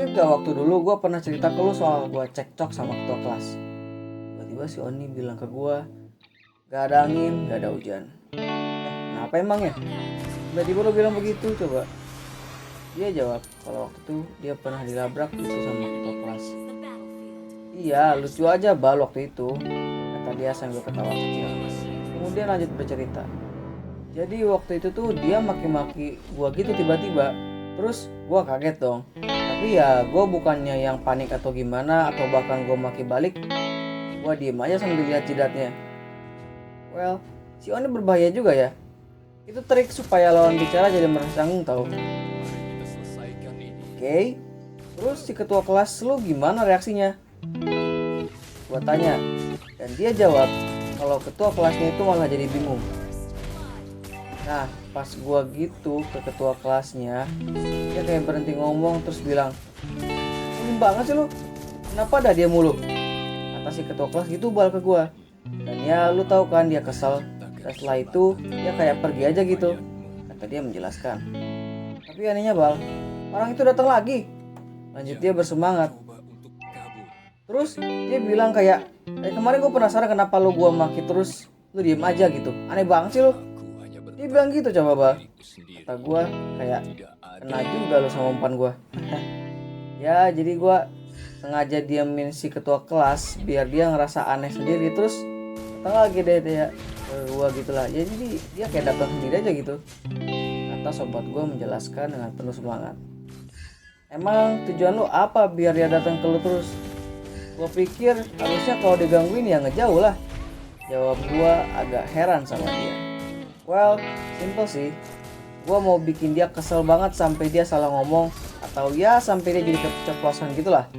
Ingat gak waktu dulu gue pernah cerita ke lu soal gue cekcok sama ketua kelas? Tiba-tiba si Oni bilang ke gue, gak ada angin, gak ada hujan. Kenapa emang ya? Tiba-tiba lu bilang begitu coba. Dia jawab kalau waktu itu dia pernah dilabrak gitu sama ketua kelas. Iya, lucu aja bal waktu itu, kata dia sambil ketawa kecil. Kemudian lanjut bercerita. Jadi waktu itu tuh dia maki-maki gua gitu tiba-tiba. Terus gua kaget dong. Tapi ya gua bukannya yang panik atau gimana, atau bahkan gua maki balik. Gua diem aja sambil lihat jidatnya. Well, si Oni berbahaya juga ya. Itu trik supaya lawan bicara jadi merasa canggung tau. Oke. Terus si ketua kelas lu gimana reaksinya? Gua tanya. Dan dia jawab kalau ketua kelasnya itu malah jadi bingung. Nah, pas gua gitu ke ketua kelasnya, dia kayak berhenti ngomong terus bilang, "Ini banget sih lu, kenapa ada dia mulu?" Kata si ketua kelas gitu bal ke gua. Dan ya lu tahu kan dia kesel. Dan setelah itu dia kayak pergi aja gitu, kata dia menjelaskan. Tapi anehnya bal, orang itu datang lagi. Lanjut dia bersemangat. Terus dia bilang kayak kemarin gue penasaran kenapa lu gua maki terus lu diem aja gitu. Aneh banget sih lu. Dia bilang gitu coba bal. Kata gue kayak kena juga lu sama umpan gue. Ya jadi gue sengaja diamin si ketua kelas biar dia ngerasa aneh sendiri. Terus datang lagi deh dia ke gue gitulah. Ya, jadi dia kayak datang sendiri aja gitu. Kata sobat gue menjelaskan dengan penuh semangat. Emang tujuan lu apa biar dia datang ke lu terus? Gue pikir harusnya kalau digangguin ya ngejauh lah. Jawab gue agak heran sama dia. Well, simple sih. Gue mau bikin dia kesel banget sampai dia salah ngomong, atau ya sampai dia jadi keceplosan gitulah.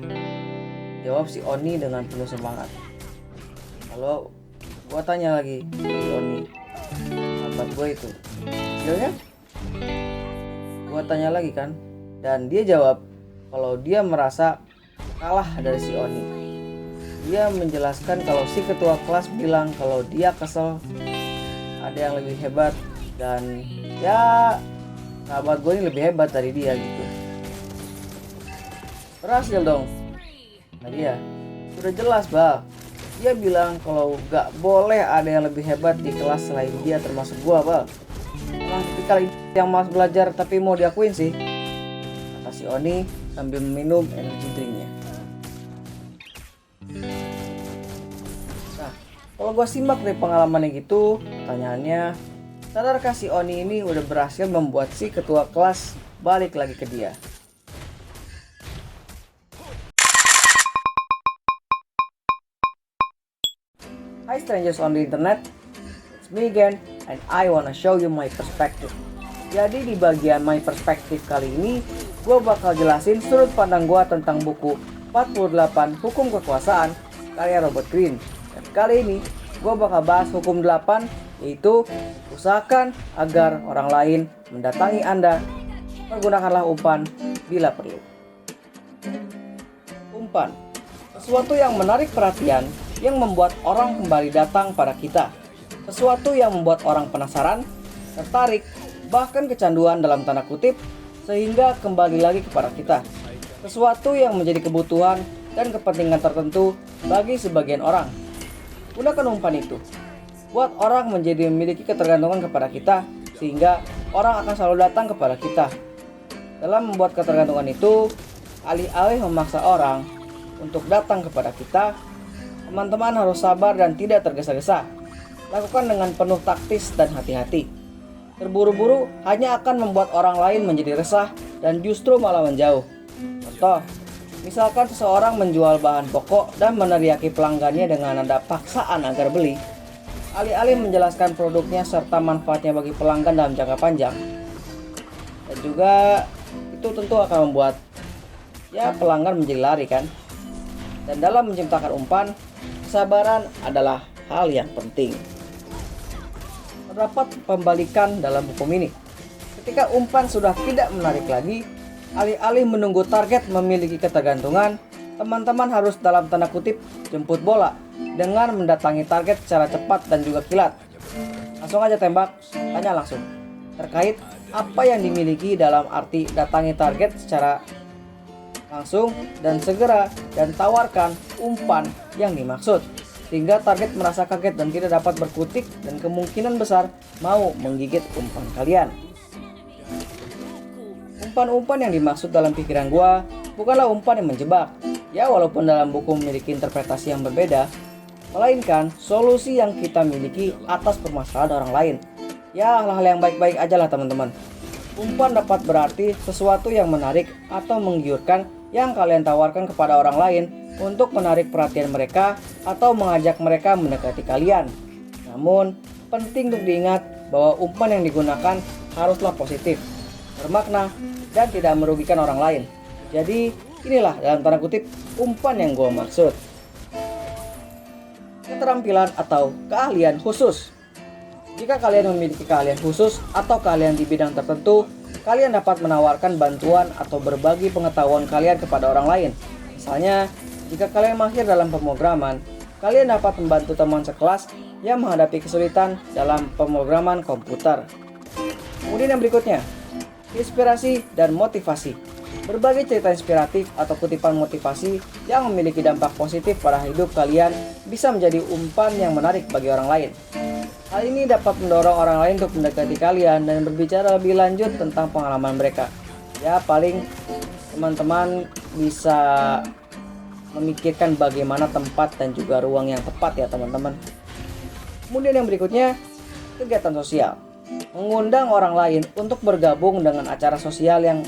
Jawab si Oni dengan penuh semangat. Lalu gue tanya lagi si Oni, sahabat gue itu, hasilnya? Gue tanya lagi kan, dan dia jawab kalau dia merasa kalah dari si Oni. Dia menjelaskan kalau si ketua kelas bilang kalau dia kesel, ada yang lebih hebat, dan ya sahabat gue ini lebih hebat dari dia gitu. Berhasil dong. Nah dia sudah jelas bal. Dia bilang kalau gak boleh ada yang lebih hebat di kelas selain dia, termasuk gue bal. Emang tipikal yang malas belajar tapi mau diakuin sih, kata si Oni sambil meminum energi drinknya. Kalau gue simak dari pengalamannya gitu, pertanyaannya, sadarkah si Oni ini udah berhasil membuat si ketua kelas balik lagi ke dia? Hi strangers on the internet, it's me again and I wanna show you my perspective. Jadi di bagian my perspective kali ini, gue bakal jelasin sudut pandang gue tentang buku 48 Hukum Kekuasaan karya Robert Greene. Dan kali ini gue bakal bahas hukum 8, yaitu usahakan agar orang lain mendatangi Anda. Pergunakanlah umpan bila perlu. Umpan, sesuatu yang menarik perhatian yang membuat orang kembali datang pada kita. Sesuatu yang membuat orang penasaran, tertarik, bahkan kecanduan dalam tanda kutip, sehingga kembali lagi kepada kita. Sesuatu yang menjadi kebutuhan dan kepentingan tertentu bagi sebagian orang. Gunakan umpan itu. Buat orang menjadi memiliki ketergantungan kepada kita, sehingga orang akan selalu datang kepada kita. Dalam membuat ketergantungan itu, alih-alih memaksa orang untuk datang kepada kita, teman-teman harus sabar dan tidak tergesa-gesa. Lakukan dengan penuh taktis dan hati-hati. Terburu-buru hanya akan membuat orang lain menjadi resah dan justru malah menjauh. Contoh, misalkan seseorang menjual bahan pokok dan meneriaki pelanggannya dengan nada paksaan agar beli, alih-alih menjelaskan produknya serta manfaatnya bagi pelanggan dalam jangka panjang. Dan juga itu tentu akan membuat pelanggan menjadi lari kan. Dan dalam menciptakan umpan, kesabaran adalah hal yang penting. Terdapat pembalikan dalam hukum ini. Ketika umpan sudah tidak menarik lagi, alih-alih menunggu target memiliki ketergantungan, teman-teman harus dalam tanda kutip jemput bola dengan mendatangi target secara cepat dan juga kilat. Langsung aja tembak, tanya langsung terkait apa yang dimiliki dalam arti datangi target secara Langsung dan segera dan tawarkan umpan yang dimaksud, sehingga target merasa kaget dan tidak dapat berkutik dan kemungkinan besar mau menggigit umpan kalian. Umpan-umpan yang dimaksud dalam pikiran gua bukanlah umpan yang menjebak, ya walaupun dalam buku memiliki interpretasi yang berbeda, melainkan solusi yang kita miliki atas permasalahan orang lain. Ya, hal-hal yang baik-baik aja lah teman-teman. Umpan dapat berarti sesuatu yang menarik atau menggiurkan yang kalian tawarkan kepada orang lain untuk menarik perhatian mereka atau mengajak mereka mendekati kalian. Namun, penting untuk diingat bahwa umpan yang digunakan haruslah positif, bermakna, dan tidak merugikan orang lain. Jadi, inilah dalam tanda kutip umpan yang gue maksud. Keterampilan atau keahlian khusus. Jika kalian memiliki keahlian khusus atau keahlian di bidang tertentu, kalian dapat menawarkan bantuan atau berbagi pengetahuan kalian kepada orang lain. Misalnya, jika kalian mahir dalam pemrograman, kalian dapat membantu teman sekelas yang menghadapi kesulitan dalam pemrograman komputer. Kemudian yang berikutnya, inspirasi dan motivasi. Berbagai cerita inspiratif atau kutipan motivasi yang memiliki dampak positif pada hidup kalian bisa menjadi umpan yang menarik bagi orang lain. Hal ini dapat mendorong orang lain untuk mendekati kalian dan berbicara lebih lanjut tentang pengalaman mereka. Ya, paling teman-teman bisa memikirkan bagaimana tempat dan juga ruang yang tepat ya teman-teman. Kemudian yang berikutnya, kegiatan sosial. Mengundang orang lain untuk bergabung dengan acara sosial yang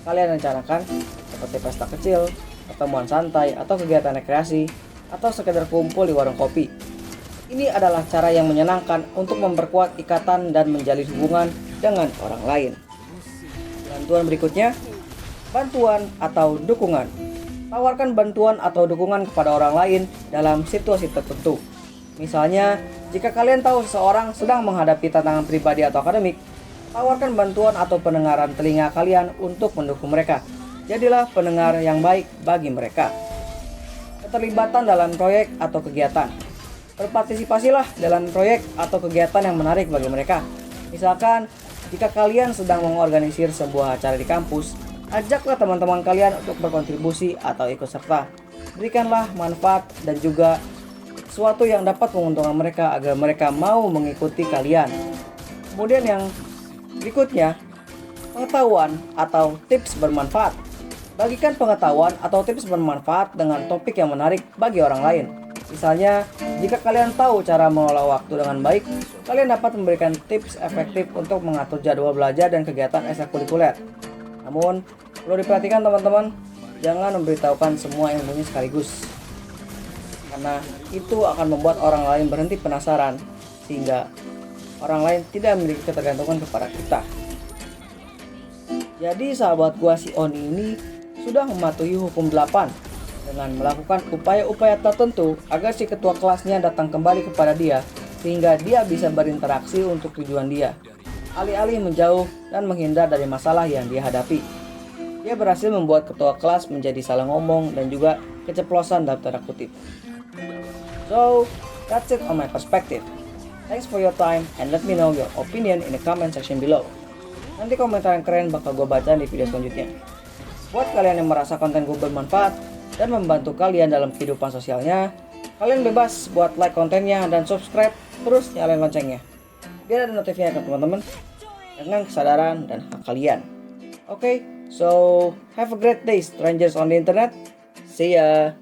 kalian rencanakan, seperti pesta kecil, pertemuan santai, atau kegiatan rekreasi, atau sekedar kumpul di warung kopi. Ini adalah cara yang menyenangkan untuk memperkuat ikatan dan menjalin hubungan dengan orang lain. Bantuan berikutnya, bantuan atau dukungan. Tawarkan bantuan atau dukungan kepada orang lain dalam situasi tertentu. Misalnya, jika kalian tahu seseorang sedang menghadapi tantangan pribadi atau akademik, tawarkan bantuan atau pendengaran telinga kalian untuk mendukung mereka. Jadilah pendengar yang baik bagi mereka. Keterlibatan dalam proyek atau kegiatan. Berpartisipasilah dalam proyek atau kegiatan yang menarik bagi mereka. Misalkan, jika kalian sedang mengorganisir sebuah acara di kampus, ajaklah teman-teman kalian untuk berkontribusi atau ikut serta. Berikanlah manfaat dan juga sesuatu yang dapat menguntungkan mereka agar mereka mau mengikuti kalian. Kemudian yang berikutnya, pengetahuan atau tips bermanfaat. Bagikan pengetahuan atau tips bermanfaat dengan topik yang menarik bagi orang lain. Misalnya, jika kalian tahu cara mengelola waktu dengan baik, kalian dapat memberikan tips efektif untuk mengatur jadwal belajar dan kegiatan ekstrakurikuler. Namun, perlu diperhatikan teman-teman, jangan memberitahukan semua ilmunya sekaligus. Karena itu akan membuat orang lain berhenti penasaran, sehingga orang lain tidak memiliki ketergantungan kepada kita. Jadi sahabat gua si Oni ini sudah mematuhi hukum 8 dengan melakukan upaya-upaya tertentu agar si ketua kelasnya datang kembali kepada dia sehingga dia bisa berinteraksi untuk tujuan dia, alih-alih menjauh dan menghindar dari masalah yang dia hadapi. Dia berhasil membuat ketua kelas menjadi salah ngomong dan juga keceplosan dalam tanda kutip. So, that's it on my perspective. Thanks for your time and let me know your opinion in the comment section below. Nanti komentar yang keren bakal gue baca di video selanjutnya. Buat kalian yang merasa konten gue bermanfaat dan membantu kalian dalam kehidupan sosialnya, kalian bebas buat like kontennya dan subscribe, terus nyalain loncengnya biar ada notifnya ke teman-teman dengan kesadaran dan hak kalian. Okay, so have a great day strangers on the internet. See ya.